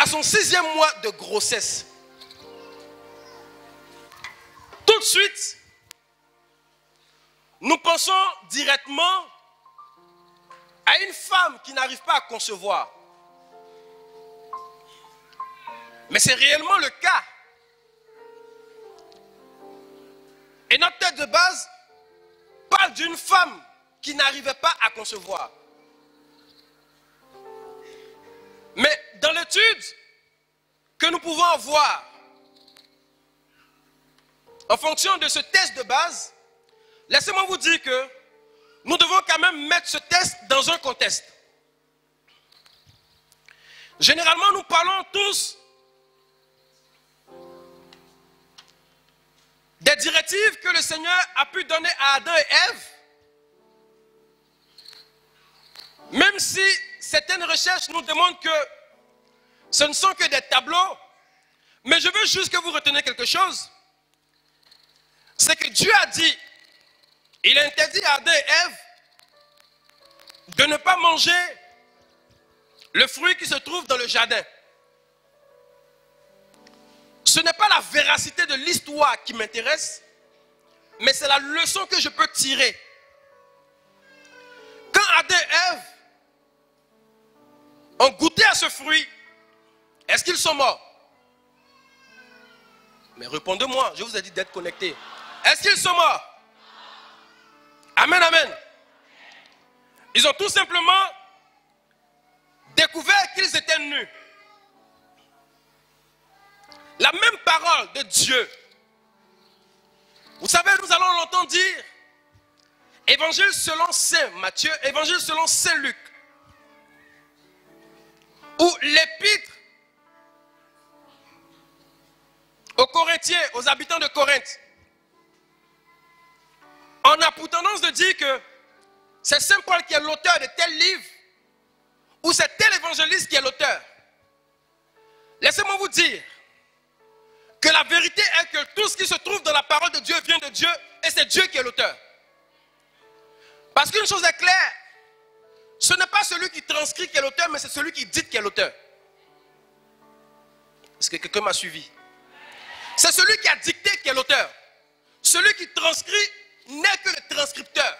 son 6e mois de grossesse. Tout de suite, nous pensons directement à une femme qui n'arrive pas à concevoir. Mais c'est réellement le cas. Et notre tête de base parle d'une femme qui n'arrivait pas à concevoir. Mais dans l'étude que nous pouvons avoir, en fonction de ce test de base, laissez-moi vous dire que nous devons quand même mettre ce test dans un contexte. Généralement, nous parlons tous des directives que le Seigneur a pu donner à Adam et Ève, même si certaines recherches nous démontrent que ce ne sont que des tableaux, mais je veux juste que vous reteniez quelque chose. C'est que Dieu a dit, il a interdit à Adam et Ève de ne pas manger le fruit qui se trouve dans le jardin. Ce n'est pas la véracité de l'histoire qui m'intéresse, mais c'est la leçon que je peux tirer. Quand Adam et Ève ont goûté à ce fruit, est-ce qu'ils sont morts? Mais répondez-moi, je vous ai dit d'être connectés. Est-ce qu'ils sont morts? Amen, amen. Ils ont tout simplement découvert qu'ils étaient nus. La même parole de Dieu. Vous savez, nous allons l'entendre dire Évangile selon Saint Matthieu, Évangile selon Saint Luc, où l'épître aux Corinthiens, aux habitants de Corinthe, on a pour tendance de dire que c'est Saint Paul qui est l'auteur de tel livre, ou c'est tel évangéliste qui est l'auteur. Laissez-moi vous dire que la vérité est que tout ce qui se trouve dans la parole de Dieu vient de Dieu, et c'est Dieu qui est l'auteur. Parce qu'une chose est claire, ce n'est pas celui qui transcrit qui est l'auteur, mais c'est celui qui dit qui est l'auteur. Est-ce que quelqu'un m'a suivi? C'est celui qui a dicté qui est l'auteur. Celui qui transcrit n'est que le transcripteur.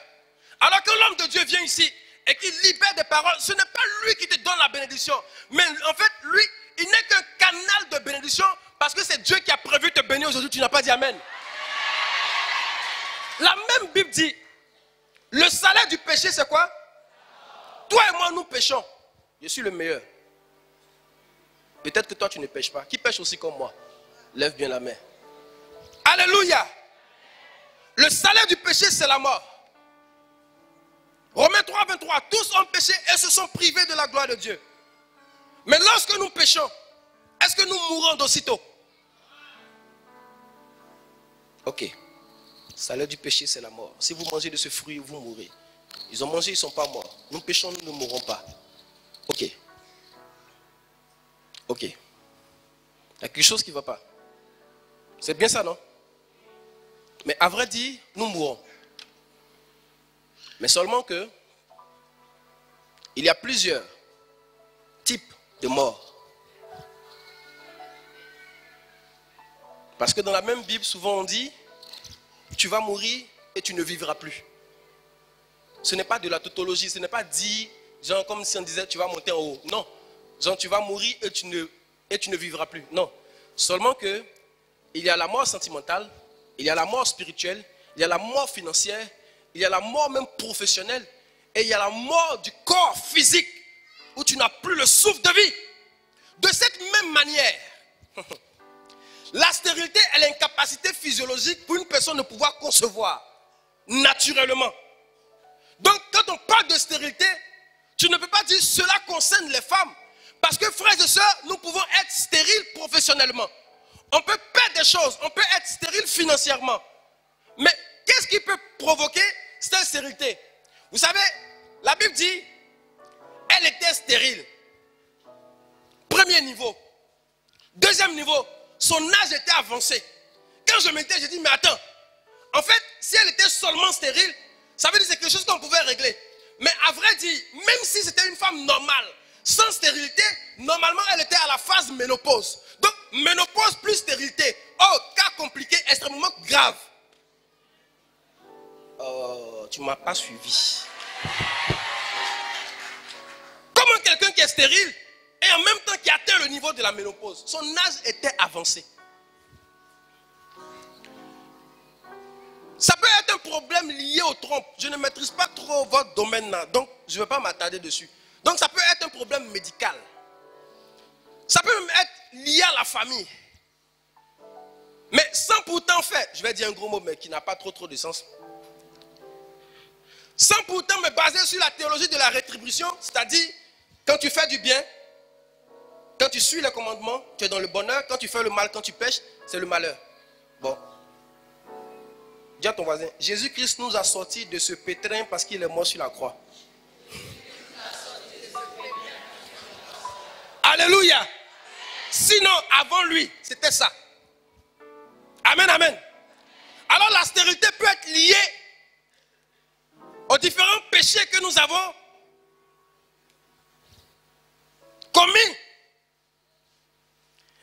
Alors que l'homme de Dieu vient ici et qu'il libère des paroles, ce n'est pas lui qui te donne la bénédiction. Mais en fait, lui, il n'est qu'un canal de bénédiction parce que c'est Dieu qui a prévu de te bénir aujourd'hui. Tu n'as pas dit Amen. La même Bible dit, le salaire du péché, c'est quoi? Toi et moi, nous péchons. Je suis le meilleur. Peut-être que toi, tu ne pêches pas. Qui pêche aussi comme moi? Lève bien la main. Alléluia. Le salaire du péché, c'est la mort. Romains 3, 23. Tous ont péché et se sont privés de la gloire de Dieu. Mais lorsque nous péchons, est-ce que nous mourons d'aussitôt? Ok. Le salaire du péché, c'est la mort. Si vous mangez de ce fruit, vous mourrez. Ils ont mangé, ils ne sont pas morts. Nous péchons, nous ne mourrons pas. Ok. Ok. Il y a quelque chose qui ne va pas. C'est bien ça, non? Mais à vrai dire, nous mourrons. Mais seulement que il y a plusieurs types de morts. Parce que dans la même Bible, souvent on dit, tu vas mourir et tu ne vivras plus. Ce n'est pas de la tautologie, ce n'est pas dit, genre comme si on disait, tu vas monter en haut. Non, genre tu vas mourir et tu ne vivras plus. Non, seulement que il y a la mort sentimentale, il y a la mort spirituelle, il y a la mort financière, il y a la mort même professionnelle, et il y a la mort du corps physique, où tu n'as plus le souffle de vie. De cette même manière, la stérilité est l'incapacité physiologique pour une personne de pouvoir concevoir naturellement. Donc quand on parle de stérilité, tu ne peux pas dire cela concerne les femmes. Parce que frères et sœurs, nous pouvons être stériles professionnellement. On peut perdre des choses, on peut être stérile financièrement. Mais qu'est-ce qui peut provoquer cette stérilité? Vous savez, la Bible dit, elle était stérile. Premier niveau. Deuxième niveau, son âge était avancé. Quand je m'étais, j'ai dit, mais attends, en fait, si elle était seulement stérile, ça veut dire que c'est quelque chose qu'on pouvait régler. Mais à vrai dire, même si c'était une femme normale, sans stérilité, normalement, elle était à la phase ménopause. Donc, ménopause plus stérilité. Oh, cas compliqué, extrêmement grave. Oh, tu ne m'as pas suivi. Comment quelqu'un qui est stérile et en même temps qui atteint le niveau de la ménopause, son âge était avancé. Ça peut être un problème lié aux trompes. Je ne maîtrise pas trop votre domaine là, donc je ne vais pas m'attarder dessus. Donc ça peut être un problème médical. Ça peut même être lié à la famille. Mais sans pourtant faire, je vais dire un gros mot mais qui n'a pas trop de sens. Sans pourtant me baser sur la théologie de la rétribution, c'est-à-dire quand tu fais du bien, quand tu suis les commandements, tu es dans le bonheur. Quand tu fais le mal, quand tu pêches, c'est le malheur. Bon. Dis à ton voisin, Jésus-Christ nous a sortis de ce pétrin parce qu'il est mort sur la croix. Alléluia. Sinon, avant lui, c'était ça. Amen, amen. Alors la stérilité peut être liée aux différents péchés que nous avons commis.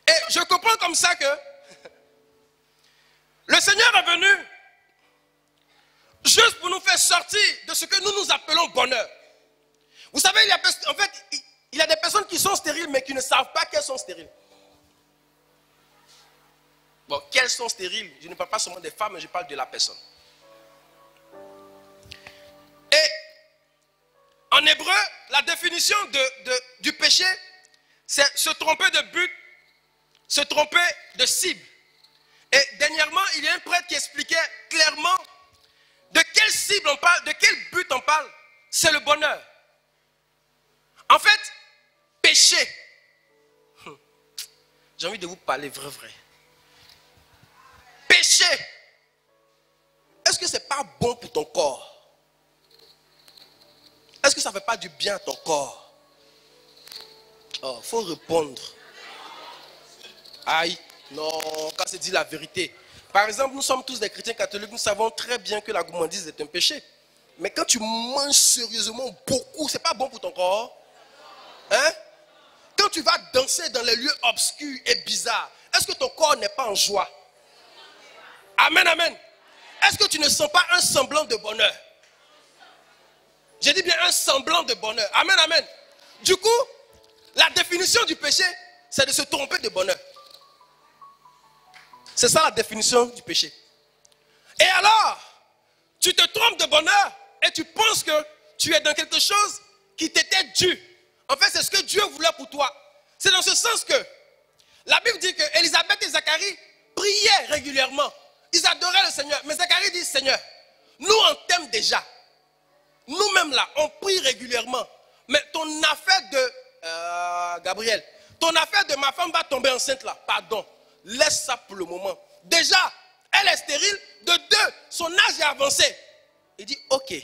Et je comprends comme ça que le Seigneur est venu juste pour nous faire sortir de ce que nous appelons bonheur. Vous savez, il y a des personnes qui sont stériles mais qui ne savent pas qu'elles sont stériles. Bon, qu'elles sont stériles, je ne parle pas seulement des femmes, mais je parle de la personne. Et en hébreu, la définition du péché, c'est se tromper de but, se tromper de cible. Et dernièrement, il y a un prêtre qui expliquait clairement de quelle cible on parle, de quel but on parle. C'est le bonheur. En fait, péché. J'ai envie de vous parler vrai. Péché. Est-ce que c'est pas bon pour ton corps? Est-ce que ça ne fait pas du bien à ton corps? Oh, faut répondre. Aïe, non, quand c'est dit la vérité. Par exemple, nous sommes tous des chrétiens catholiques, nous savons très bien que la gourmandise est un péché. Mais quand tu manges sérieusement beaucoup, c'est pas bon pour ton corps. Hein? Quand tu vas danser dans les lieux obscurs et bizarres, est-ce que ton corps n'est pas en joie? Amen, amen. Est-ce que tu ne sens pas un semblant de bonheur? J'ai dit bien un semblant de bonheur. Amen, amen. Du coup, la définition du péché, c'est de se tromper de bonheur. C'est ça la définition du péché. Et alors, tu te trompes de bonheur et tu penses que tu es dans quelque chose qui t'était dû. En fait, c'est ce que Dieu voulait pour toi. C'est dans ce sens que la Bible dit que Élisabeth et Zacharie priaient régulièrement. Ils adoraient le Seigneur. Mais Zacharie dit, Seigneur, nous on t'aime déjà. Nous-mêmes là, on prie régulièrement. Mais ton affaire de Gabriel, ton affaire de ma femme va tomber enceinte là. Pardon. Laisse ça pour le moment. Déjà, elle est stérile. De deux, son âge est avancé. Il dit, ok.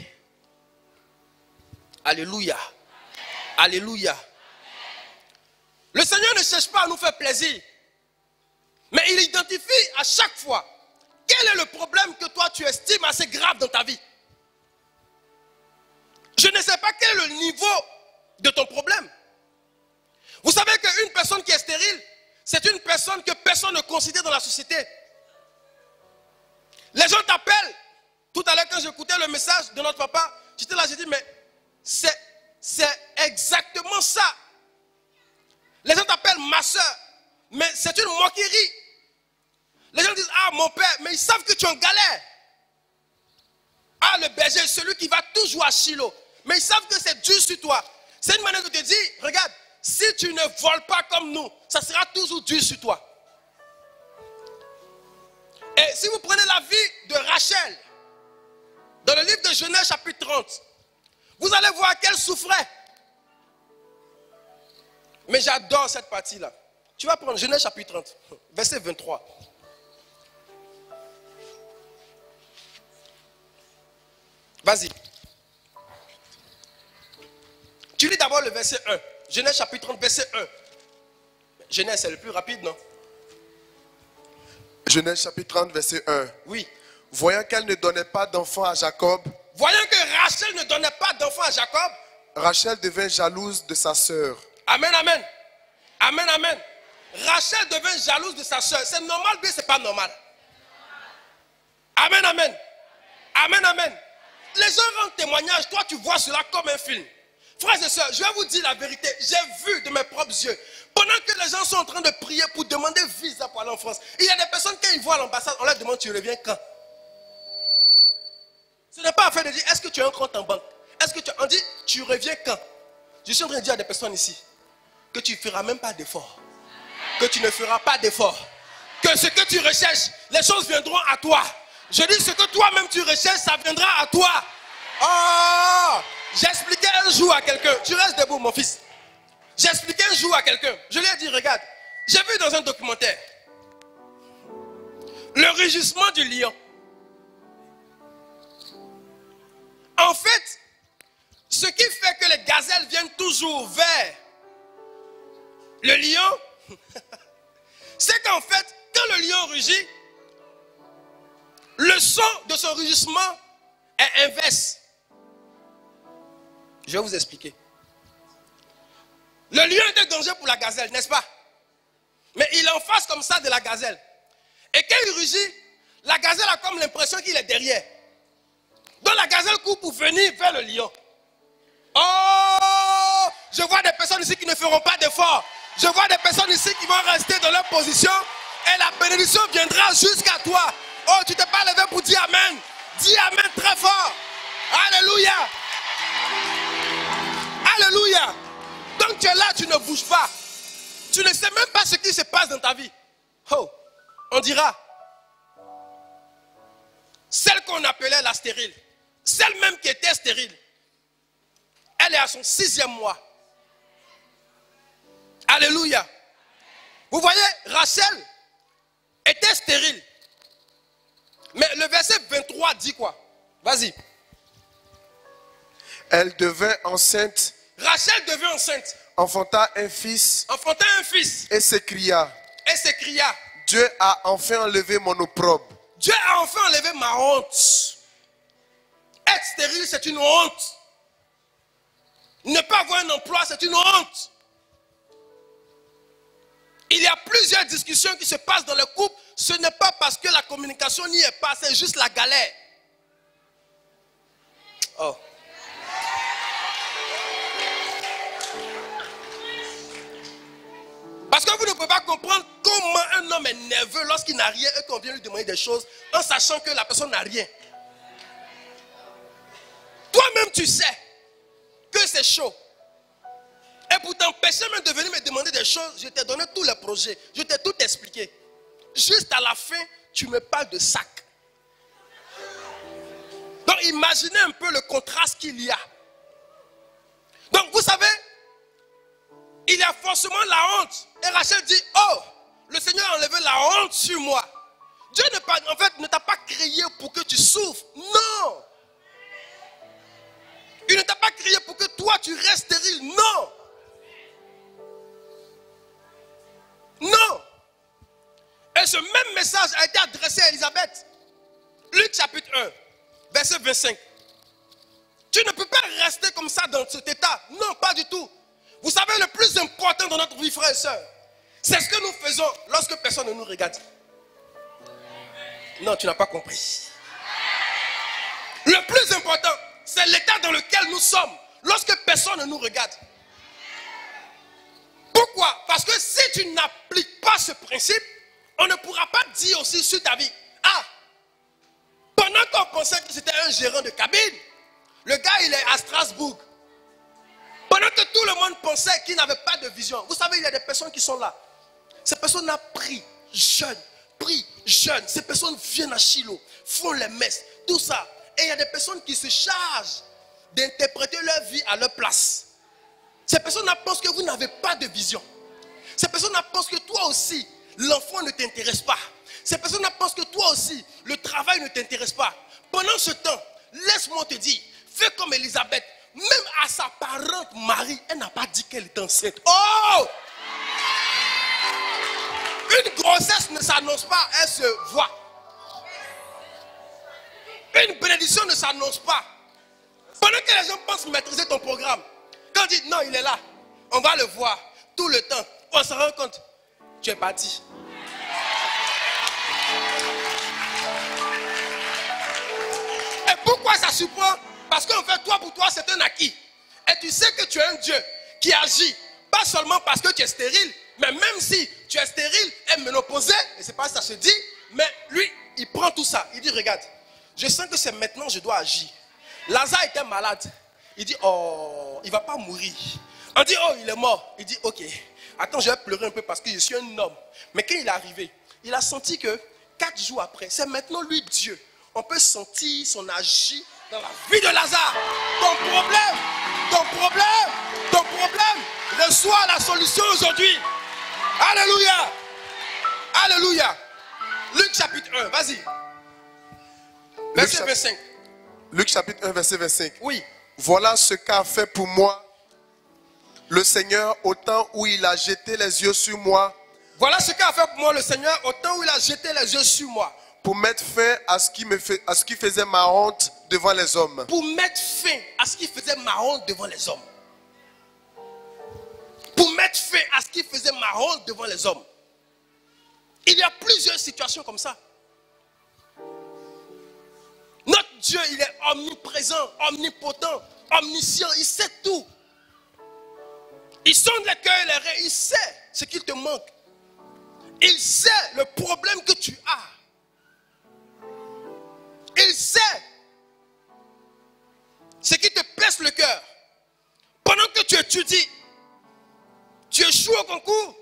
Alléluia. Alléluia. Le Seigneur ne cherche pas à nous faire plaisir. Mais il identifie à chaque fois quel est le problème que toi tu estimes assez grave dans ta vie. Je ne sais pas quel est le niveau de ton problème. Vous savez qu'une personne qui est stérile, c'est une personne que personne ne considère dans la société. Les gens t'appellent. Tout à l'heure quand j'écoutais le message de notre papa, j'étais là, j'ai dit mais c'est exactement ça. Les gens t'appellent ma soeur, mais c'est une moquerie. Les gens disent ah mon père, mais ils savent que tu es en galère. Ah le berger, celui qui va toujours à Shiloh, mais ils savent que c'est dur sur toi. C'est une manière de te dire, regarde, si tu ne voles pas comme nous, ça sera toujours dur sur toi. Et si vous prenez la vie de Rachel, dans le livre de Genèse chapitre 30, vous allez voir qu'elle souffrait. Mais j'adore cette partie-là. Tu vas prendre Genèse chapitre 30, verset 23. Vas-y. Tu lis d'abord le verset 1. Genèse chapitre 30, verset 1. Genèse, c'est le plus rapide, non? Genèse chapitre 30, verset 1. Oui. Voyant qu'elle ne donnait pas d'enfant à Jacob, Voyant que Rachel ne donnait pas d'enfant à Jacob, Rachel devint jalouse de sa sœur. Amen, amen. Amen, amen. Rachel devint jalouse de sa soeur. C'est normal, mais ce n'est pas normal. Amen, amen. Amen, amen. Les gens rendent témoignage, toi tu vois cela comme un film. Frères et sœurs, je vais vous dire la vérité. J'ai vu de mes propres yeux. Pendant que les gens sont en train de prier pour demander visa pour aller en France, il y a des personnes quand ils voient l'ambassade, on leur demande tu reviens quand? Ce n'est pas affaire de dire est-ce que tu as un compte en banque? Est-ce que on dit tu reviens quand? Je suis en train de dire à des personnes ici que tu ne feras même pas d'effort. Que tu ne feras pas d'effort. Que ce que tu recherches, les choses viendront à toi. Je dis ce que toi-même tu recherches, ça viendra à toi. Oh! J'expliquais un jour à quelqu'un. Tu restes debout, mon fils. J'expliquais un jour à quelqu'un. Je lui ai dit, regarde, j'ai vu dans un documentaire le rugissement du lion. En fait, ce qui fait que les gazelles viennent toujours vers le lion, c'est qu'en fait, quand le lion rugit, le son de son rugissement est inverse. Je vais vous expliquer. Le lion est un danger pour la gazelle, n'est-ce pas? Mais il est en face comme ça de la gazelle. Et quand il rugit, la gazelle a comme l'impression qu'il est derrière. Donc la gazelle court pour venir vers le lion. Oh! Je vois des personnes ici qui ne feront pas d'effort. Je vois des personnes ici qui vont rester dans leur position et la bénédiction viendra jusqu'à toi. Oh, tu t'es pas levé pour dire Amen. Dis Amen très fort. Alléluia. Alléluia. Donc tu es là, tu ne bouges pas. Tu ne sais même pas ce qui se passe dans ta vie. Oh, on dira. Celle qu'on appelait la stérile. Celle même qui était stérile. Elle est à son 6e mois. Alléluia. Vous voyez, Rachel était stérile. Mais le verset 23 dit quoi? Vas-y. Elle devint enceinte. Rachel devint enceinte. Enfanta un fils. Enfanta un fils. Et s'écria. Et s'écria. Dieu a enfin enlevé mon opprobre. Dieu a enfin enlevé ma honte. Être stérile, c'est une honte. Ne pas avoir un emploi, c'est une honte. Il y a plusieurs discussions qui se passent dans le couple. Ce n'est pas parce que la communication n'y est pas, c'est juste la galère. Oh. Parce que vous ne pouvez pas comprendre comment un homme est nerveux lorsqu'il n'a rien et qu'on vient lui demander des choses en sachant que la personne n'a rien. Toi-même tu sais que c'est chaud. Et pour t'empêcher même de venir me demander des choses, je t'ai donné tous les projets, je t'ai tout expliqué. Juste à la fin, tu me parles de sac. Donc imaginez un peu le contraste qu'il y a. Donc vous savez, il y a forcément la honte. Et Rachel dit, oh, le Seigneur a enlevé la honte sur moi. Dieu en fait, ne t'a pas créé pour que tu souffres. Non. Il ne t'a pas créé pour que toi tu restes stérile. Non. Non. Et ce même message a été adressé à Élisabeth. Luc chapitre 1, verset 25. Tu ne peux pas rester comme ça dans cet état. Non, pas du tout. Vous savez, le plus important dans notre vie, frères et sœurs, c'est ce que nous faisons lorsque personne ne nous regarde. Non, tu n'as pas compris. Le plus important, c'est l'état dans lequel nous sommes lorsque personne ne nous regarde. Pourquoi? Parce que si tu n'appliques pas ce principe, on ne pourra pas dire aussi sur ta vie. Ah, pendant qu'on pensait que c'était un gérant de cabine, le gars il est à Strasbourg. Pendant que tout le monde pensait qu'il n'avait pas de vision. Vous savez, il y a des personnes qui sont là. Ces personnes ont pris jeune. Ces personnes viennent à Shiloh, font les messes, tout ça. Et il y a des personnes qui se chargent d'interpréter leur vie à leur place. Ces personnes pensent que vous n'avez pas de vision. Ces personnes pensent que toi aussi, l'enfant ne t'intéresse pas. Ces personnes pensent que toi aussi, le travail ne t'intéresse pas. Pendant ce temps, laisse-moi te dire, fais comme Élisabeth. Même à sa parente Marie, elle n'a pas dit qu'elle est enceinte. Oh! Une grossesse ne s'annonce pas, elle se voit. Une bénédiction ne s'annonce pas. Pendant que les gens pensent maîtriser ton programme, quand on dit non, il est là. on va le voir tout le temps. On se rend compte, tu es parti. Et pourquoi ça surprend? Parce qu'en fait, toi, pour toi, c'est un acquis. Et tu sais que tu es un Dieu qui agit, pas seulement parce que tu es stérile, mais même si tu es stérile et ménopausé, et c'est pas ça se dit, mais lui, il prend tout ça. Il dit, regarde, je sens que c'est maintenant que je dois agir. Lazare était malade. Il dit, oh, il ne va pas mourir. On dit, oh, il est mort. Il dit, ok, attends, je vais pleurer un peu parce que je suis un homme. Mais quand il est arrivé, il a senti que 4 jours après, c'est maintenant lui Dieu. On peut sentir son agir dans la vie de Lazare. Ton problème reçoit la solution aujourd'hui. Alléluia. Alléluia. Luc chapitre 1, vas-y. Verset 25. Luc chapitre 1, verset 25. Oui. Voilà ce qu'a fait pour moi le Seigneur au temps où il a jeté les yeux sur moi. Voilà ce qu'a fait pour moi le Seigneur au temps où il a jeté les yeux sur moi. Pour mettre fin à ce qui faisait ma honte devant les hommes. Pour mettre fin à ce qui faisait ma honte devant les hommes. Pour mettre fin à ce qui faisait ma honte devant les hommes. Il y a plusieurs situations comme ça. Notre Dieu, il est omniprésent, omnipotent, omniscient, il sait tout. Il sonde les cœurs et les reins, il sait ce qu'il te manque. Il sait le problème que tu as. Il sait ce qui te blesse le cœur. Pendant que tu étudies, tu échoues au concours,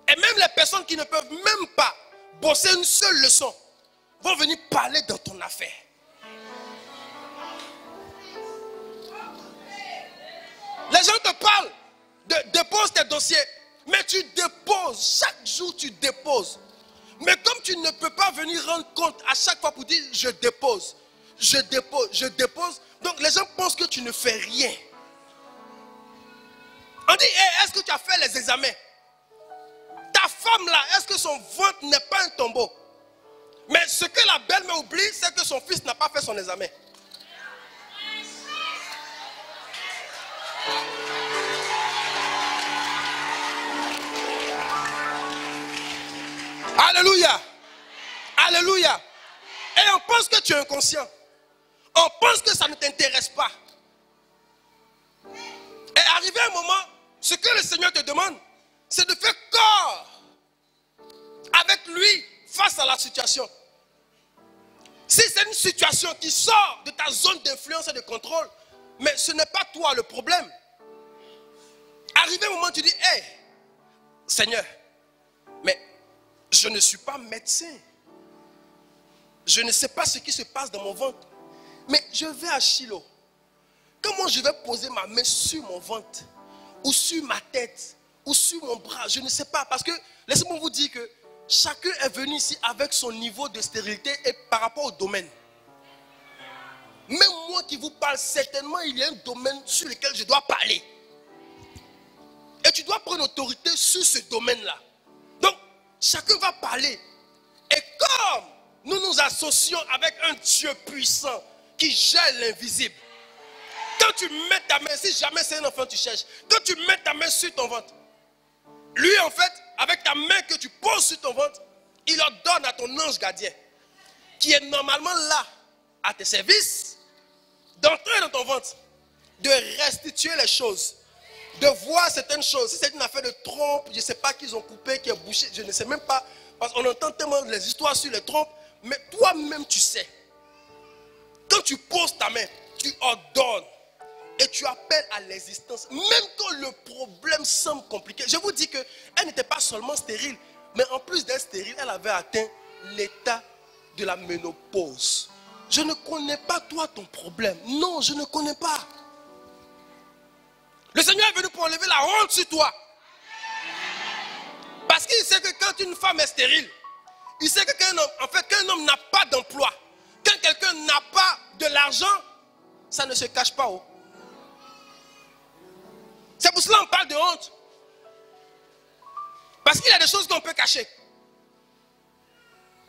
et même les personnes qui ne peuvent même pas bosser une seule leçon vont venir parler dans ton affaire. Les gens te parlent, dépose tes dossiers, mais tu déposes, chaque jour tu déposes. Mais comme tu ne peux pas venir rendre compte à chaque fois pour dire je dépose, donc les gens pensent que tu ne fais rien. On dit, hey, est-ce que tu as fait les examens? Ta femme là, est-ce que son ventre n'est pas un tombeau? Mais ce que la belle-mère oublie, c'est que son fils n'a pas fait son examen. Alléluia. Alléluia. Et on pense que tu es inconscient. On pense que ça ne t'intéresse pas. Et arrivé un moment, ce que le Seigneur te demande, c'est de faire corps avec lui face à la situation. Si c'est une situation qui sort de ta zone d'influence et de contrôle, mais ce n'est pas toi le problème. Arrivé un moment, tu dis, hey, Seigneur, mais je ne suis pas médecin. Je ne sais pas ce qui se passe dans mon ventre. Mais je vais à Shiloh. Comment je vais poser ma main sur mon ventre? Ou sur ma tête? Ou sur mon bras? Je ne sais pas. Parce que, laissez-moi vous dire que chacun est venu ici avec son niveau de stérilité et par rapport au domaine. Même moi qui vous parle, certainement il y a un domaine sur lequel je dois parler. Et tu dois prendre autorité sur ce domaine-là. Donc, chacun va parler. Et comme nous nous associons avec un Dieu puissant qui gère l'invisible, quand tu mets ta main, si jamais c'est un enfant tu cherches, quand tu mets ta main sur ton ventre, lui en fait, avec ta main que tu poses sur ton ventre, il ordonne à ton ange gardien, qui est normalement là, à tes services, d'entrer dans ton ventre, de restituer les choses, de voir certaines choses. Si c'est une affaire de trompe, je ne sais pas qu'ils ont coupé, qui est bouché, je ne sais même pas, parce qu'on entend tellement les histoires sur les trompes, mais toi-même tu sais. Quand tu poses ta main, tu ordonnes et tu appelles à l'existence, même quand le problème semble compliqué. Je vous dis qu'elle n'était pas seulement stérile, mais en plus d'être stérile, elle avait atteint l'état de la ménopause. Je ne connais pas toi ton problème. Non, je ne connais pas. Le Seigneur est venu pour enlever la honte sur toi. Parce qu'il sait que quand une femme est stérile, il sait que qu'un homme n'a pas d'emploi, quand quelqu'un n'a pas de l'argent, ça ne se cache pas. Oh. C'est pour cela qu'on parle de honte. Parce qu'il y a des choses qu'on peut cacher.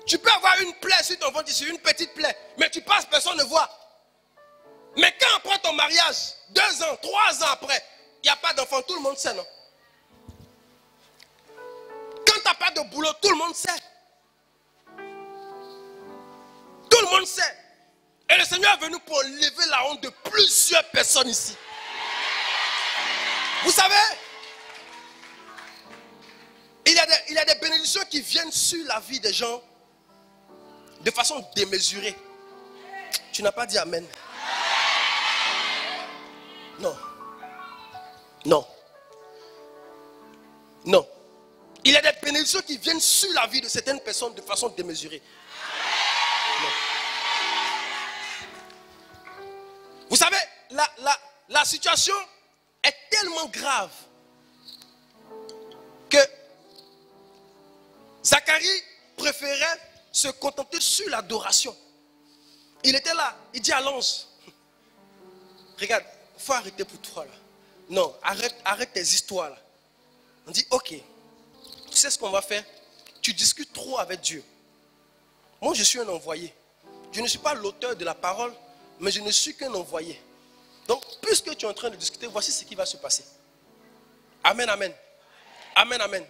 Tu peux avoir une plaie sur ton ventre ici, une petite plaie, mais tu passes, personne ne voit. Mais quand après ton mariage, 2 ans, 3 ans après, il n'y a pas d'enfant, tout le monde sait, non? Quand tu n'as pas de boulot, tout le monde sait. Tout le monde sait. Et le Seigneur est venu pour lever la honte de plusieurs personnes ici. Vous savez, il y a des bénédictions qui viennent sur la vie des gens de façon démesurée. Tu n'as pas dit amen. Non. Non. Non. Il y a des bénédictions qui viennent sur la vie de certaines personnes de façon démesurée. Non. Vous savez, la situation est tellement grave que Zacharie préférait se contenter sur l'adoration. Il était là, il dit à l'ange, regarde, il faut arrêter pour toi là. Non, arrête tes histoires là. On dit, ok, tu sais ce qu'on va faire? Tu discutes trop avec Dieu. Moi je suis un envoyé. Je ne suis pas l'auteur de la parole, mais je ne suis qu'un envoyé. Donc, puisque tu es en train de discuter, voici ce qui va se passer. Amen, amen. Amen, amen.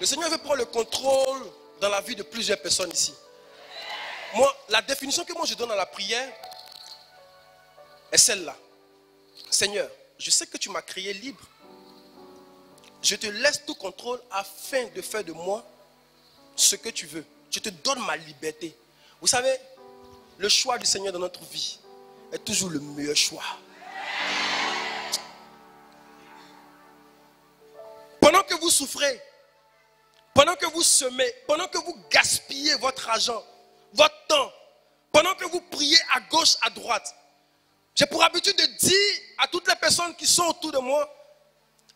Le Seigneur veut prendre le contrôle dans la vie de plusieurs personnes ici. Moi, la définition que moi je donne à la prière est celle-là. Seigneur, je sais que tu m'as créé libre. Je te laisse tout contrôle afin de faire de moi ce que tu veux. Je te donne ma liberté. Vous savez, le choix du Seigneur dans notre vie est toujours le meilleur choix. Pendant que vous souffrez, pendant que vous semez, pendant que vous gaspillez votre argent, votre temps, pendant que vous priez à gauche, à droite, j'ai pour habitude de dire à toutes les personnes qui sont autour de moi,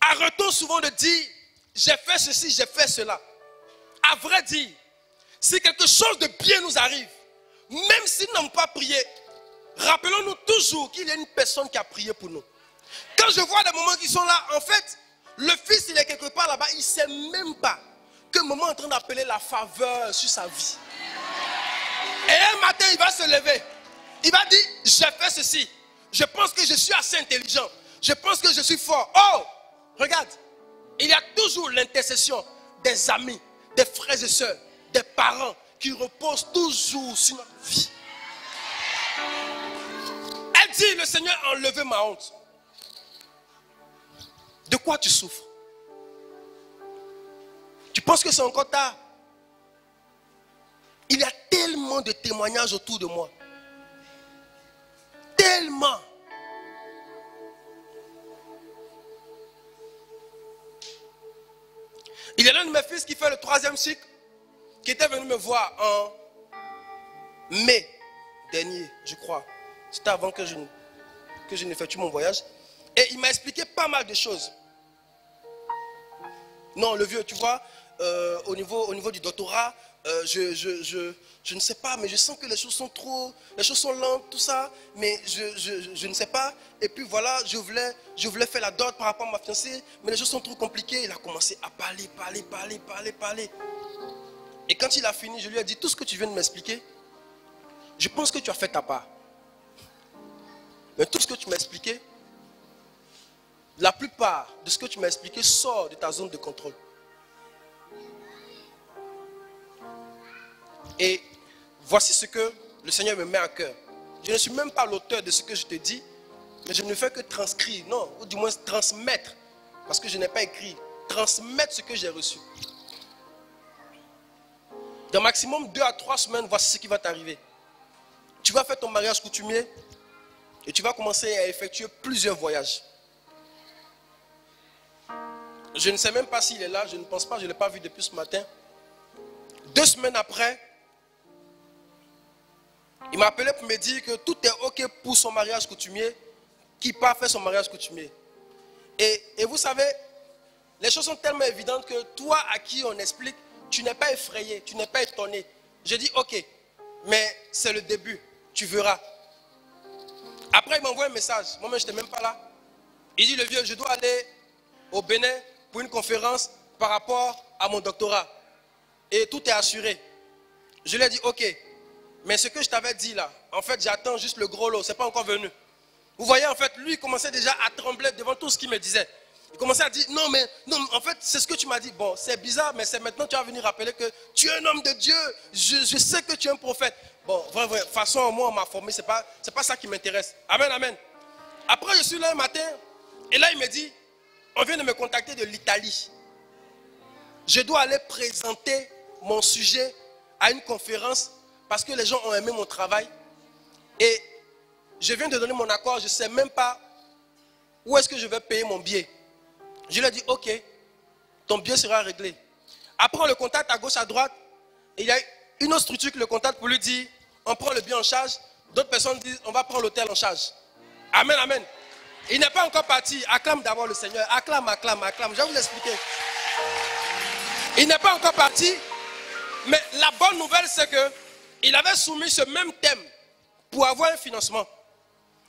arrêtons souvent de dire, j'ai fait ceci, j'ai fait cela. À vrai dire, si quelque chose de bien nous arrive, même s'ils n'ont pas prié, rappelons-nous toujours qu'il y a une personne qui a prié pour nous. Quand je vois des moments qui sont là, en fait, le fils il est quelque part là-bas, il ne sait même pas que le moment est en train d'appeler la faveur sur sa vie. Et un matin, il va se lever. Il va dire, j'ai fait ceci. Je pense que je suis assez intelligent. Je pense que je suis fort. Oh, regarde, il y a toujours l'intercession des amis, des frères et sœurs, des parents qui reposent toujours sur notre vie. Elle dit, le Seigneur a enlevé ma honte. De quoi tu souffres? Tu penses que c'est encore tard? Il y a tellement de témoignages autour de moi. Tellement. Il y a l'un de mes fils qui fait le 3e cycle, qui était venu me voir en mai dernier, je crois. C'était avant que je n'effectue mon voyage. Et il m'a expliqué pas mal de choses. Non, le vieux, tu vois, au niveau du doctorat, je ne sais pas, mais je sens que les choses sont lentes, tout ça, mais je ne sais pas. Et puis voilà, je voulais faire la dot par rapport à ma fiancée, mais les choses sont trop compliquées. Il a commencé à parler. Et quand il a fini, je lui ai dit, tout ce que tu viens de m'expliquer, je pense que tu as fait ta part. Mais tout ce que tu m'as expliqué, la plupart de ce que tu m'as expliqué sort de ta zone de contrôle. Et voici ce que le Seigneur me met à cœur. Je ne suis même pas l'auteur de ce que je te dis, mais je ne fais que transcrire, non, ou du moins transmettre, parce que je n'ai pas écrit, transmettre ce que j'ai reçu. Dans maximum 2 à 3 semaines, voici ce qui va t'arriver. Tu vas faire ton mariage coutumier et tu vas commencer à effectuer plusieurs voyages. Je ne sais même pas s'il est là, je ne pense pas, je ne l'ai pas vu depuis ce matin. 2 semaines après, il m'a appelé pour me dire que tout est ok pour son mariage coutumier, qu'il part faire son mariage coutumier. Et vous savez, les choses sont tellement évidentes que toi à qui on explique, tu n'es pas effrayé, tu n'es pas étonné. Je dis ok, mais c'est le début, tu verras. Après il m'envoie un message, moi-même je n'étais même pas là. Il dit le vieux, je dois aller au Bénin pour une conférence par rapport à mon doctorat. Et tout est assuré. Je lui ai dit ok, mais ce que je t'avais dit là, en fait j'attends juste le gros lot, ce n'est pas encore venu. Vous voyez, en fait, lui, il commençait déjà à trembler devant tout ce qu'il me disait. Il commençait à dire, non, mais, non, en fait, c'est ce que tu m'as dit. Bon, c'est bizarre, mais c'est maintenant que tu vas venir rappeler que tu es un homme de Dieu. Je sais que tu es un prophète. Bon, vrai, de toute façon, moi, on m'a formé, c'est pas ça qui m'intéresse. Amen, amen. Après, je suis là un matin, et là, il me dit, on vient de me contacter de l'Italie. Je dois aller présenter mon sujet à une conférence parce que les gens ont aimé mon travail. Et je viens de donner mon accord, je ne sais même pas où est-ce que je vais payer mon billet. Je lui ai dit, ok, ton billet sera réglé. Après, on le contacte à gauche, à droite. Et il y a une autre structure qui le contacte pour lui dire, on prend le billet en charge. D'autres personnes disent, on va prendre l'hôtel en charge. Amen, amen. Il n'est pas encore parti. Acclame d'abord le Seigneur. Acclame, acclame, acclame. Je vais vous l'expliquer. Il n'est pas encore parti. Mais la bonne nouvelle, c'est qu'il avait soumis ce même thème pour avoir un financement.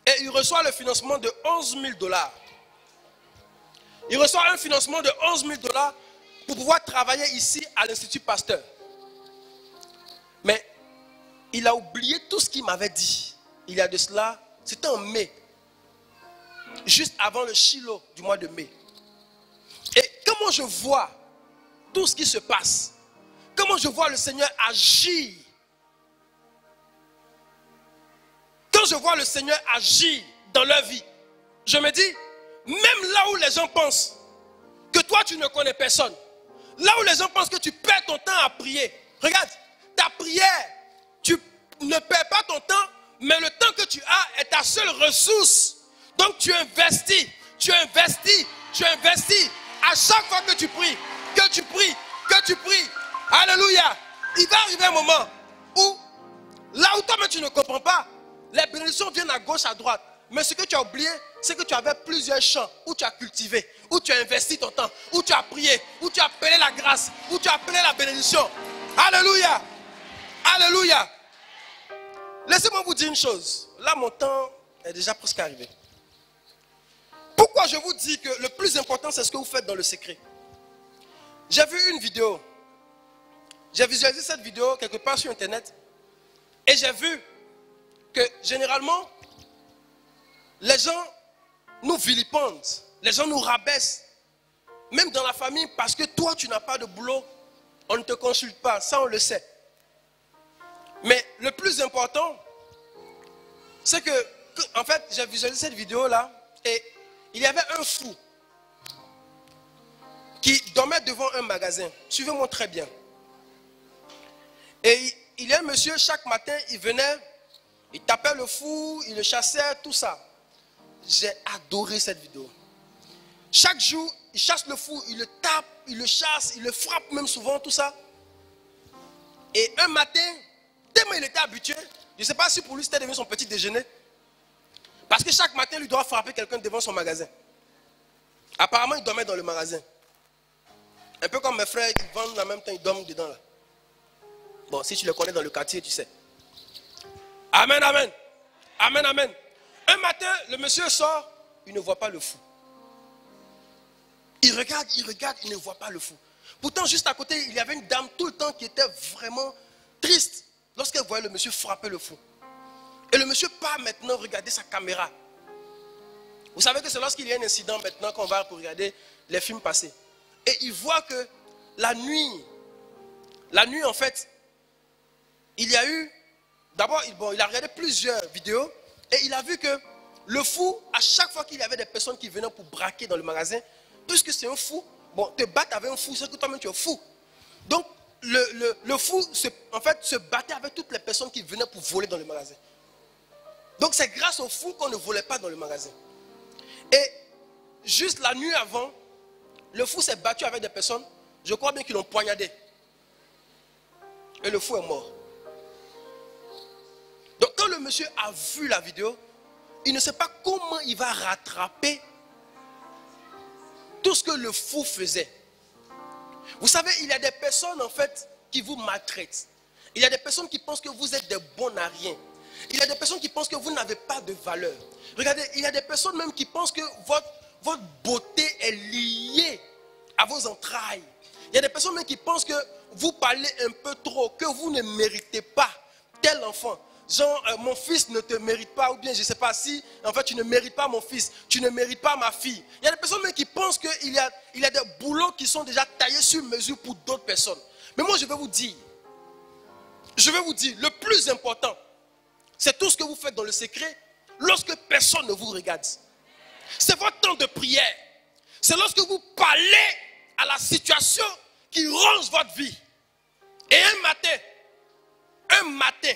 Et il reçoit le financement de 11 000 $. Il reçoit un financement de 11 000 $ pour pouvoir travailler ici à l'Institut Pasteur. Mais il a oublié tout ce qu'il m'avait dit. Il y a de cela, c'était en mai. Juste avant le Shiloh du mois de mai. Et comment je vois tout ce qui se passe, comment je vois le Seigneur agir. Quand je vois le Seigneur agir dans leur vie, je me dis, même là où les gens pensent que toi tu ne connais personne, là où les gens pensent que tu perds ton temps à prier, regarde, ta prière, tu ne perds pas ton temps, mais le temps que tu as est ta seule ressource. Donc tu investis, tu investis, tu investis. À chaque fois que tu pries, que tu pries, que tu pries, alléluia, il va arriver un moment où, là où toi-même tu ne comprends pas, les bénédictions viennent à gauche, à droite. Mais ce que tu as oublié, c'est que tu avais plusieurs champs où tu as cultivé, où tu as investi ton temps, où tu as prié, où tu as appelé la grâce, où tu as appelé la bénédiction. Alléluia, alléluia. Laissez-moi vous dire une chose. Là, mon temps est déjà presque arrivé. Pourquoi je vous dis que le plus important, c'est ce que vous faites dans le secret? J'ai vu une vidéo. J'ai visualisé cette vidéo quelque part sur Internet. Et j'ai vu que généralement, les gens nous vilipendent. Les gens nous rabaissent. Même dans la famille, parce que toi, tu n'as pas de boulot, on ne te consulte pas. Ça, on le sait. Mais le plus important, c'est que, en fait, j'ai visualisé cette vidéo-là et il y avait un fou qui dormait devant un magasin. Suivez-moi très bien. Et il y a un monsieur, chaque matin, il venait, il tapait le fou, il le chassait, tout ça. J'ai adoré cette vidéo. Chaque jour, il chasse le fou, il le tape, il le chasse, il le frappe même souvent, tout ça. Et un matin, tellement il était habitué, je ne sais pas si pour lui c'était devenu son petit déjeuner. Parce que chaque matin, il doit frapper quelqu'un devant son magasin. Apparemment, il dormait dans le magasin. Un peu comme mes frères, ils vendent en même temps, ils dorment dedans. Là. Bon, si tu le connais dans le quartier, tu sais. Amen, amen. Amen, amen. Un matin, le monsieur sort, il ne voit pas le fou. Il regarde, il ne voit pas le fou. Pourtant, juste à côté, il y avait une dame tout le temps qui était vraiment triste lorsqu'elle voyait le monsieur frapper le fou. Et le monsieur part maintenant regarder sa caméra. Vous savez que c'est lorsqu'il y a un incident maintenant qu'on va pour regarder les films passés. Et il voit que la nuit en fait, il y a eu, d'abord, il a regardé plusieurs vidéos et il a vu que le fou, à chaque fois qu'il y avait des personnes qui venaient pour braquer dans le magasin, puisque c'est un fou, bon, te battre avec un fou, c'est que toi-même tu es fou. Donc, le fou, en fait, se battait avec toutes les personnes qui venaient pour voler dans le magasin. Donc, c'est grâce au fou qu'on ne volait pas dans le magasin. Et juste la nuit avant, le fou s'est battu avec des personnes, je crois bien qu'ils l'ont poignardé. Et le fou est mort. Donc quand le monsieur a vu la vidéo, il ne sait pas comment il va rattraper tout ce que le fou faisait. Vous savez, il y a des personnes en fait qui vous maltraitent. Il y a des personnes qui pensent que vous êtes des bons à rien. Il y a des personnes qui pensent que vous n'avez pas de valeur. Regardez, il y a des personnes même qui pensent que votre beauté est liée à vos entrailles. Il y a des personnes même qui pensent que vous parlez un peu trop, que vous ne méritez pas tel enfant. genre, mon fils ne te mérite pas, ou bien je ne sais pas si, en fait, tu ne mérites pas mon fils, tu ne mérites pas ma fille. Il y a des personnes même qui pensent qu'il y a des boulots qui sont déjà taillés sur mesure pour d'autres personnes. Mais moi, je vais vous dire, le plus important, c'est tout ce que vous faites dans le secret lorsque personne ne vous regarde. C'est votre temps de prière. C'est lorsque vous parlez à la situation qui ronge votre vie. Et un matin,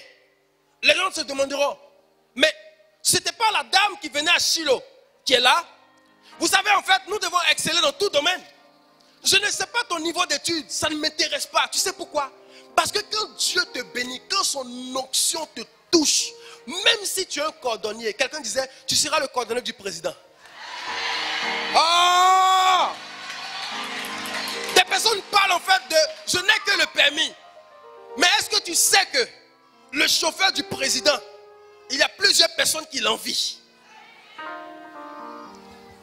les gens se demanderont, mais ce n'était pas la dame qui venait à Shiloh qui est là. Vous savez, en fait, nous devons exceller dans tout domaine. Je ne sais pas ton niveau d'études, ça ne m'intéresse pas. Tu sais pourquoi? Parce que quand Dieu te bénit, quand son onction te touche, même si tu es un cordonnier, quelqu'un disait, tu seras le cordonnier du président. Oh! Des personnes parlent en fait de, je n'ai que le permis. Mais est-ce que tu sais que le chauffeur du président, il y a plusieurs personnes qui l'envient?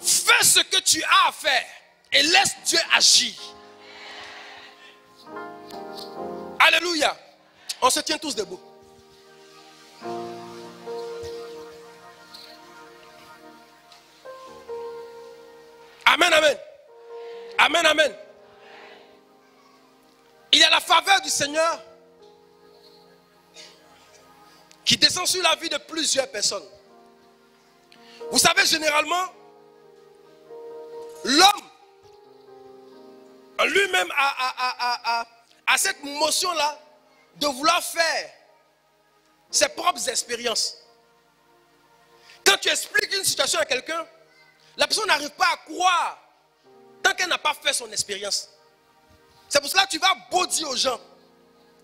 Fais ce que tu as à faire et laisse Dieu agir. Alléluia. On se tient tous debout. Amen, amen. Amen, amen. Il y a la faveur du Seigneur qui descend sur la vie de plusieurs personnes. Vous savez, généralement, l'homme en lui-même a cette motion-là de vouloir faire ses propres expériences. Quand tu expliques une situation à quelqu'un, la personne n'arrive pas à croire tant qu'elle n'a pas fait son expérience. C'est pour cela que tu vas beau dire aux gens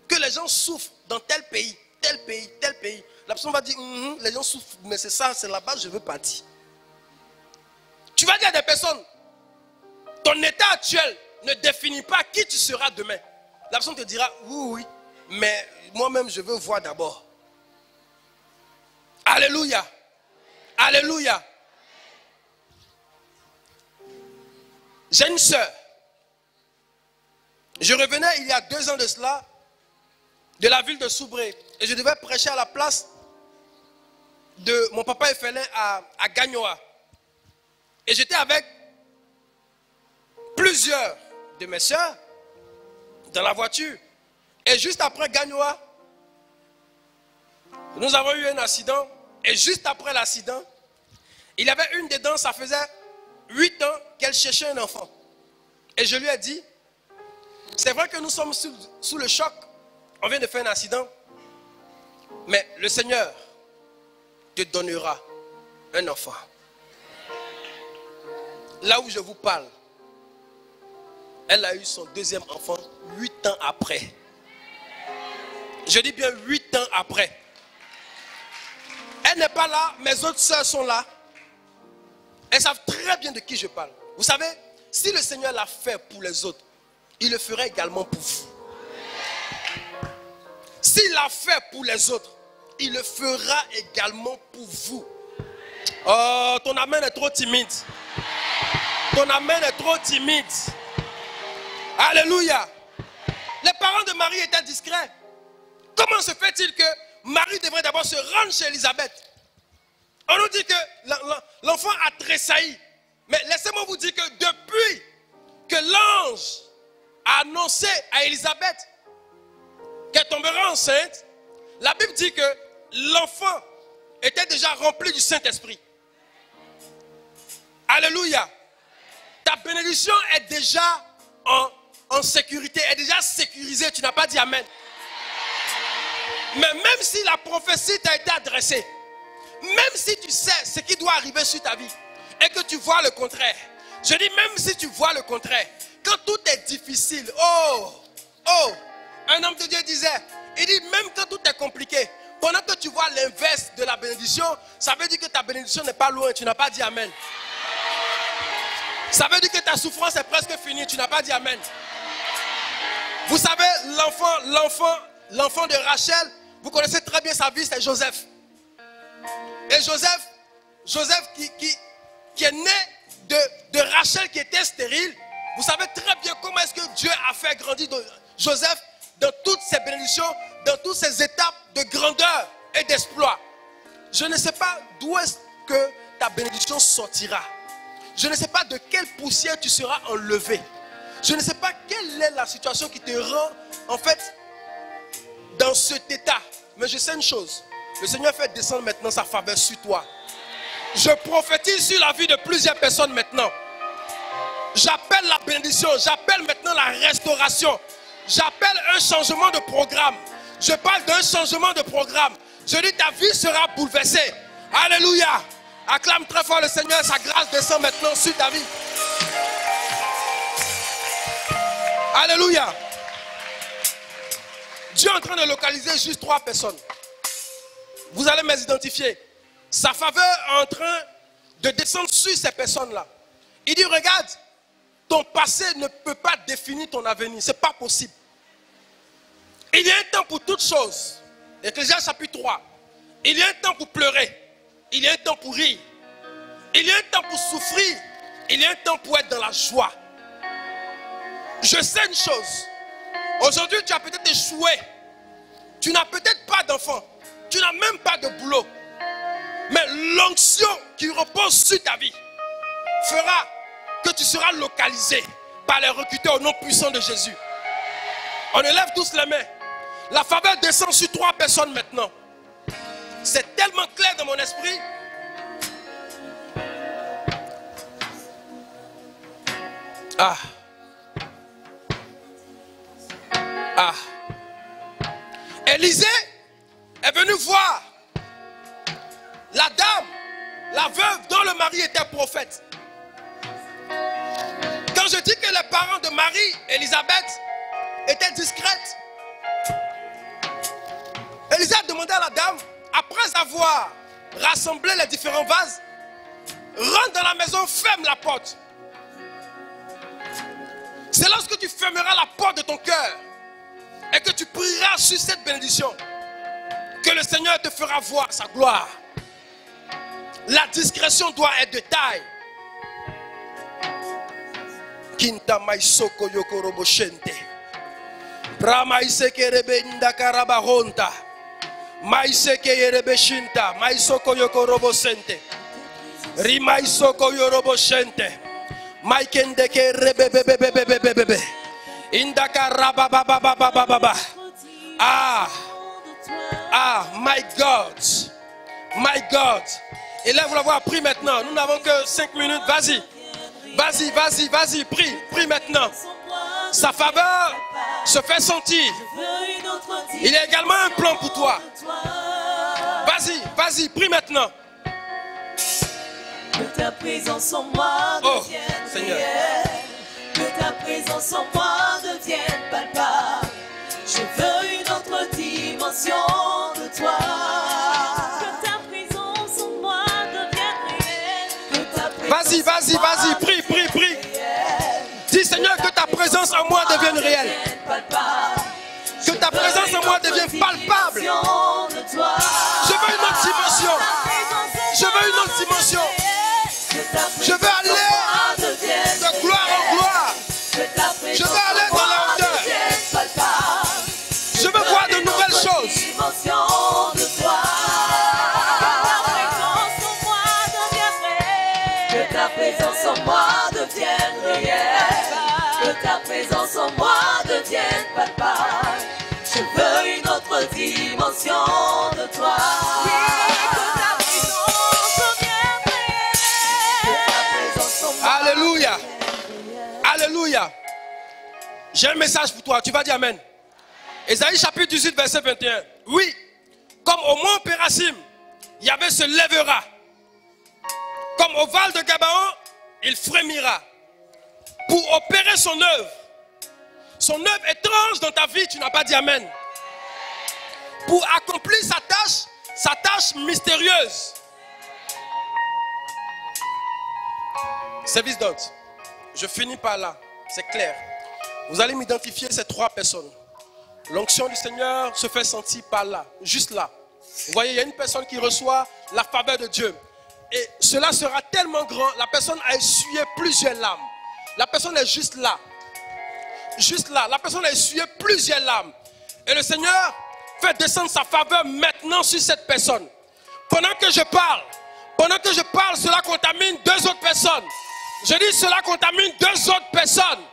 que les gens souffrent dans tel pays, tel pays, tel pays. La personne va dire, les gens souffrent, mais c'est ça, c'est là-bas, je veux partir. Tu vas dire à des personnes, ton état actuel ne définit pas qui tu seras demain. La personne te dira, oui, mais moi-même, je veux voir d'abord. Alléluia. Alléluia. J'ai une soeur. Je revenais il y a 2 ans de cela, de la ville de Soubré. Et je devais prêcher à la place de mon papa Effelin à Gagnoa. Et j'étais avec plusieurs de mes soeurs dans la voiture. Et juste après Gagnoa, nous avons eu un accident. Et juste après l'accident, il y avait une dedans, ça faisait 8 ans qu'elle cherchait un enfant. Et je lui ai dit, c'est vrai que nous sommes sous le choc. On vient de faire un accident. Mais le Seigneur te donnera un enfant. Là où je vous parle, elle a eu son 2e enfant 8 ans après. Je dis bien 8 ans après. Elle n'est pas là, mes autres sœurs sont là. Elles savent très bien de qui je parle. Vous savez, si le Seigneur l'a fait pour les autres, il le fera également pour vous. S'il l'a fait pour les autres, il le fera également pour vous. Oh, ton amen est trop timide. Ton amen est trop timide. Alléluia. Les parents de Marie étaient discrets. Comment se fait-il que Marie devrait d'abord se rendre chez Élisabeth? On nous dit que l'enfant a tressailli. Mais laissez-moi vous dire que depuis que l'ange a annoncé à Élisabeth qu'elle tombera enceinte, la Bible dit que l'enfant était déjà rempli du Saint-Esprit. Alléluia. Ta bénédiction est déjà en sécurité, est déjà sécurisée. Tu n'as pas dit amen. Mais même si la prophétie t'a été adressée, même si tu sais ce qui doit arriver sur ta vie et que tu vois le contraire, je dis même si tu vois le contraire, quand tout est difficile, un homme de Dieu disait, il dit même quand tout est compliqué, pendant que tu vois l'inverse de la bénédiction, ça veut dire que ta bénédiction n'est pas loin, tu n'as pas dit amen. Ça veut dire que ta souffrance est presque finie, tu n'as pas dit amen. Vous savez, l'enfant de Rachel, vous connaissez très bien sa vie, c'est Joseph. Et Joseph qui est né de Rachel qui était stérile, vous savez très bien comment est-ce que Dieu a fait grandir Joseph dans toutes ses bénédictions, dans toutes ses étapes de grandeur. et d'exploits. Je ne sais pas d'où est-ce que ta bénédiction sortira. Je ne sais pas de quelle poussière tu seras enlevé. Je ne sais pas quelle est la situation qui te rend, en fait, dans cet état. Mais je sais une chose. Le Seigneur fait descendre maintenant sa faveur sur toi. Je prophétise sur la vie de plusieurs personnes maintenant. J'appelle la bénédiction. J'appelle maintenant la restauration. J'appelle un changement de programme. Je parle d'un changement de programme. Je dis ta vie sera bouleversée. Alléluia. Acclame très fort le Seigneur. Sa grâce descend maintenant sur ta vie. Alléluia. Dieu est en train de localiser juste 3 personnes. Vous allez m'identifier. Sa faveur est en train de descendre sur ces personnes-là. Il dit, regarde, ton passé ne peut pas définir ton avenir. Ce n'est pas possible. Il y a un temps pour toutes choses. Ecclésiaste chapitre 3. Il y a un temps pour pleurer. Il y a un temps pour rire. Il y a un temps pour souffrir. Il y a un temps pour être dans la joie. Je sais une chose. Aujourd'hui, tu as peut-être échoué. Tu n'as peut-être pas d'enfant. Tu n'as même pas de boulot. Mais l'onction qui repose sur ta vie fera que tu seras localisé par les recruteurs au nom puissant de Jésus. On élève tous les mains. La faveur descend sur 3 personnes maintenant. C'est tellement clair dans mon esprit. Ah. Ah. Élisée est venu voir la dame, la veuve dont le mari était prophète. Quand je dis que les parents de Marie, Élisabeth, étaient discrètes, Élisée a demandé à la dame, après avoir rassemblé les différents vases, rentre dans la maison, ferme la porte. C'est lorsque tu fermeras la porte de ton cœur et que tu prieras sur cette bénédiction que le Seigneur te fera voir sa gloire. La discrétion doit être de taille. Kinta maisoko yokorobo shente. Pramaiseke rebenda karabahonta. Maiseke yerebe shinta. Maisoko yokorobo sente. Rimaisoko yorobo shente. Maikendeke rebebebebebebebebe. Indaka rabababababababa. Ah, my God. My God. Élève la voix, prie maintenant. Nous n'avons que 5 minutes. Vas-y. Vas-y, vas-y, vas-y. Prie, prie maintenant. Sa faveur se fait sentir. Il y a également un plan pour toi. Vas-y, vas-y, prie maintenant. Que ta présence en moi devienne réelle. Que ta présence en moi devienne palpable. Je veux une autre dimension de toi. Que ta présence en moi devienne réelle. Vas-y, vas-y, vas-y, prie, prie, prie. Dis Seigneur que ta présence en moi devienne réelle. Que ta présence en moi devienne palpable. Je veux une autre dimension. Je veux une autre dimension. Je veux aller de gloire en gloire. Je veux aller dans la hauteur. Je veux voir de nouvelles choses. Que ta présence en moi devienne réelle. Que ta présence en moi devienne palpable. Je veux une autre dimension de toi. Alléluia. Alléluia. J'ai un message pour toi. Tu vas dire Amen. Ésaïe chapitre 18, verset 21. Oui, comme au mont Pérasim, Yahvé se lèvera. Comme au val de Gabaon, il frémira. Pour opérer son œuvre. Son œuvre étrange dans ta vie, tu n'as pas dit Amen. Pour accomplir sa tâche mystérieuse. Service d'ordre. Je finis par là. C'est clair. Vous allez m'identifier ces 3 personnes. L'onction du Seigneur se fait sentir par là. Juste là. Vous voyez, il y a une personne qui reçoit la faveur de Dieu. Et cela sera tellement grand. La personne a essuyé plusieurs larmes. La personne est juste là. Juste là. La personne a essuyé plusieurs larmes. Et le Seigneur fait descendre sa faveur maintenant sur cette personne. Pendant que je parle, cela contamine 2 autres personnes. Je dis cela contamine 2 autres personnes.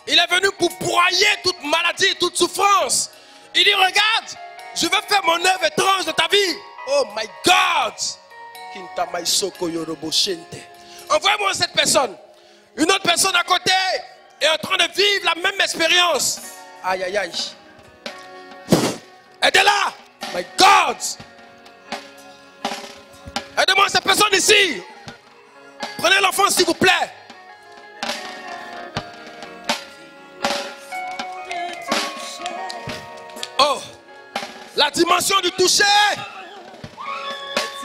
Il est venu pour broyer toute maladie, toute souffrance. Il dit, regarde, je veux faire mon œuvre étrange de ta vie. Oh my God. Envoie-moi cette personne. Une autre personne à côté est en train de vivre la même expérience. Aïe, aïe, aïe. Aidez-la. My God. Aidez-moi cette personne ici. Prenez l'enfant s'il vous plaît. Oh, la dimension du toucher.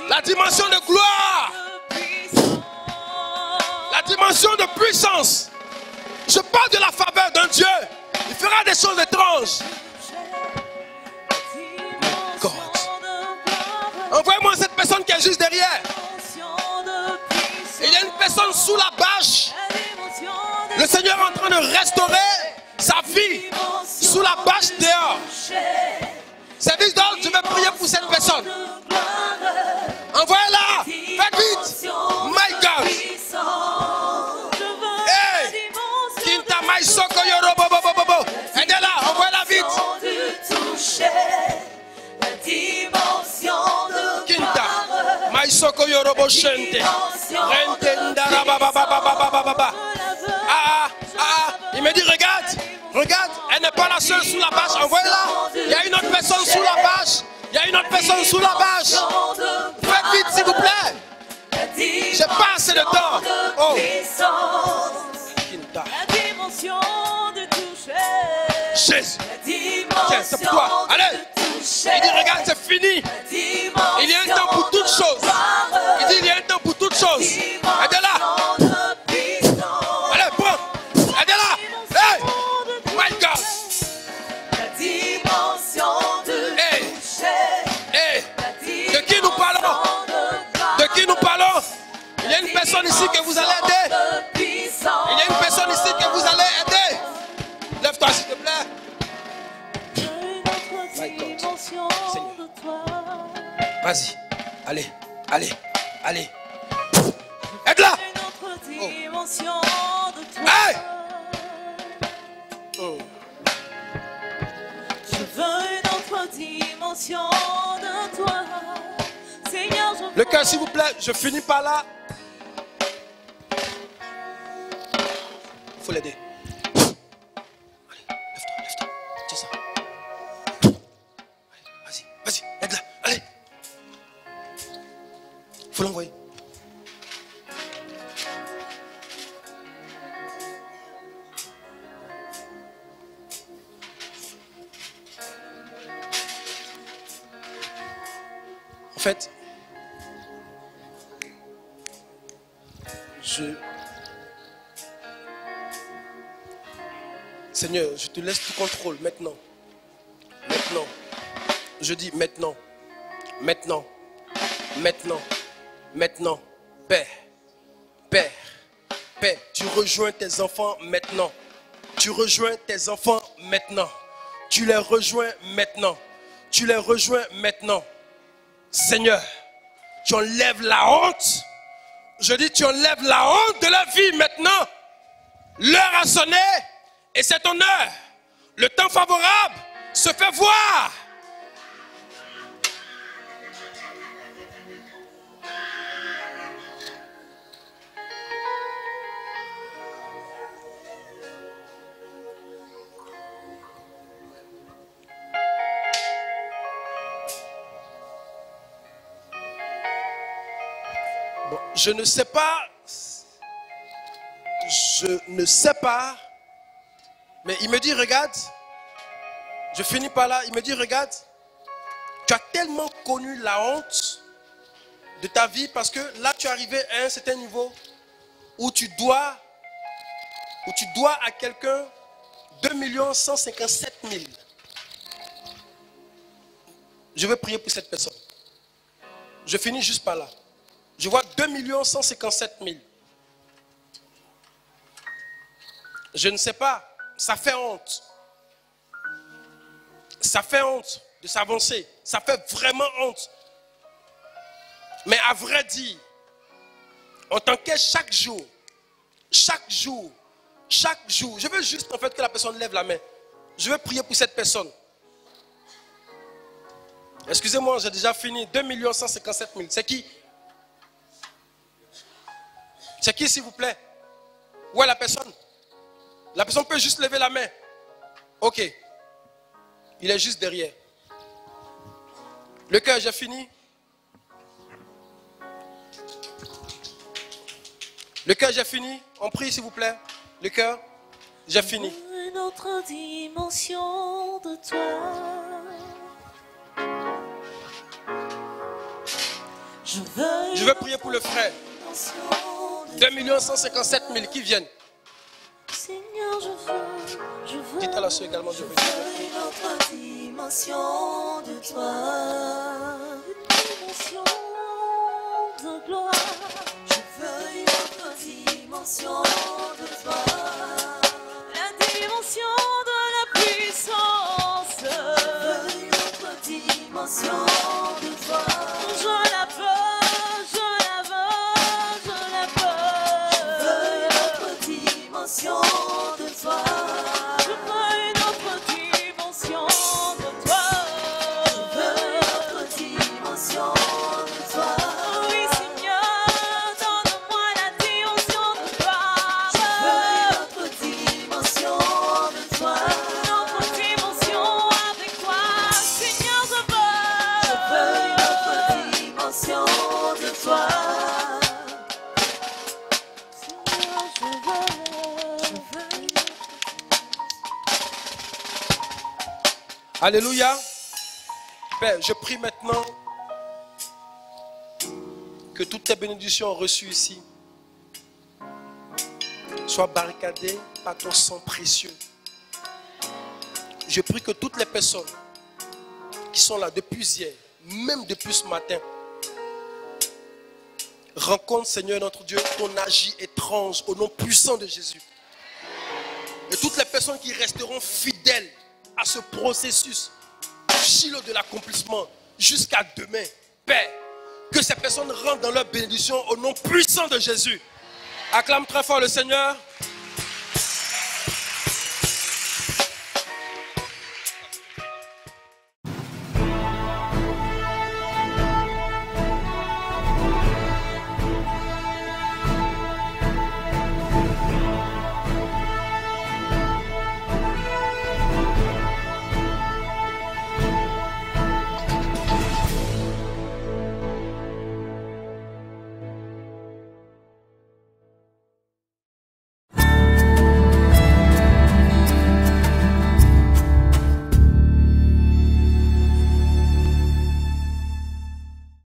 La dimension de gloire. La dimension de puissance. Je parle de la faveur d'un Dieu. Il fera des choses étranges. God. Envoyez-moi cette personne qui est juste derrière. Il y a une personne sous la bâche. Le Seigneur est en train de restaurer sa vie sous la bâche dehors. Service d'ordre, je vais prier pour cette personne. Envoyez-la. Faites vite. My God. Hey. Kinta Maisoko Yorobobobobo. Aidez-la. Envoyez-la vite. Kinta Maisoko Yorobo Shente. Rentendara bababababababa. Il me dit regarde, elle n'est pas la seule sous la bâche, envoyez-la. Il y a une autre personne sous la bâche. Faites vite s'il vous plaît. J'ai pas assez de temps. Oh. La dimension de toucher. Jésus. Tiens, c'est pour toi. Allez. Il dit regarde, c'est fini. Il y a un temps pour toutes choses. Il dit il y a un temps pour toutes choses. Aidez-la. Allez, prends. Aidez-la. Hey. My God. La dimension de Hey. De qui nous parlons? De qui nous parlons? Il y a une personne ici que vous allez aider. Il y a une personne ici que vous allez aider. Lève-toi s'il te plaît. My God. Seigneur. Vas-y. Allez. Aide-la. Oh. Hey. Oh. Je veux une autre dimension de toi. Seigneur, je Le cœur s'il vous plaît, je finis par là. Il faut l'aider. Allez, lève-toi. Tiens ça. Allez, vas-y, aide-la. Allez. Il faut l'envoyer. En fait, Seigneur, je te laisse tout contrôle maintenant. Je dis maintenant. Père, tu rejoins tes enfants maintenant. Tu les rejoins maintenant. Seigneur, tu enlèves la honte. Je dis, tu enlèves la honte de la vie maintenant. L'heure a sonné et c'est ton heure. Le temps favorable se fait voir. Bon, je ne sais pas, mais il me dit, regarde, je finis par là, il me dit, regarde, tu as tellement connu la honte de ta vie parce que là, tu es arrivé à un certain niveau où tu dois à quelqu'un 2 157 000. Je vais prier pour cette personne. Je finis juste par là. Je vois 2 157 000. Je ne sais pas, ça fait honte. Ça fait honte de s'avancer. Ça fait vraiment honte. Mais à vrai dire, en tant que chaque jour, je veux juste en fait que la personne lève la main. Je veux prier pour cette personne. Excusez-moi, j'ai déjà fini. 2 157 000. C'est qui? C'est qui, s'il vous plaît? Où est la personne? La personne peut juste lever la main. Ok. Il est juste derrière. Le cœur, j'ai fini. Le cœur, j'ai fini. On prie, s'il vous plaît. Le cœur, j'ai fini. Une autre dimension de toi. Je veux prier pour le frère. 2 157 000 qui viennent. Seigneur, je veux. Dites à la soeur également, je veux. Une autre dimension de toi. Une dimension de gloire. Je veux une autre dimension de toi. La dimension de la puissance. Je veux une autre dimension de toi. Je la veux, je la veux, je la veux. Je veux une autre dimension de toi. Je veux une autre dimension de toi. Je veux une autre dimension de toi. Oui, Seigneur, donne-moi la dimension de toi. Je veux une autre dimension de toi. Une autre dimension avec toi. Seigneur, je veux une autre dimension de toi. Seigneur, je veux une autre. Alléluia. Père, je prie maintenant que toutes tes bénédictions reçues ici soient barricadées par ton sang précieux. Je prie que toutes les personnes qui sont là depuis hier, même depuis ce matin, rencontrent, Seigneur notre Dieu, ton agis étrange au nom puissant de Jésus. Et toutes les personnes qui resteront fidèles à ce processus, Shiloh de l'accomplissement, jusqu'à demain, Père, que ces personnes rentrent dans leur bénédiction au nom puissant de Jésus. Acclame très fort le Seigneur.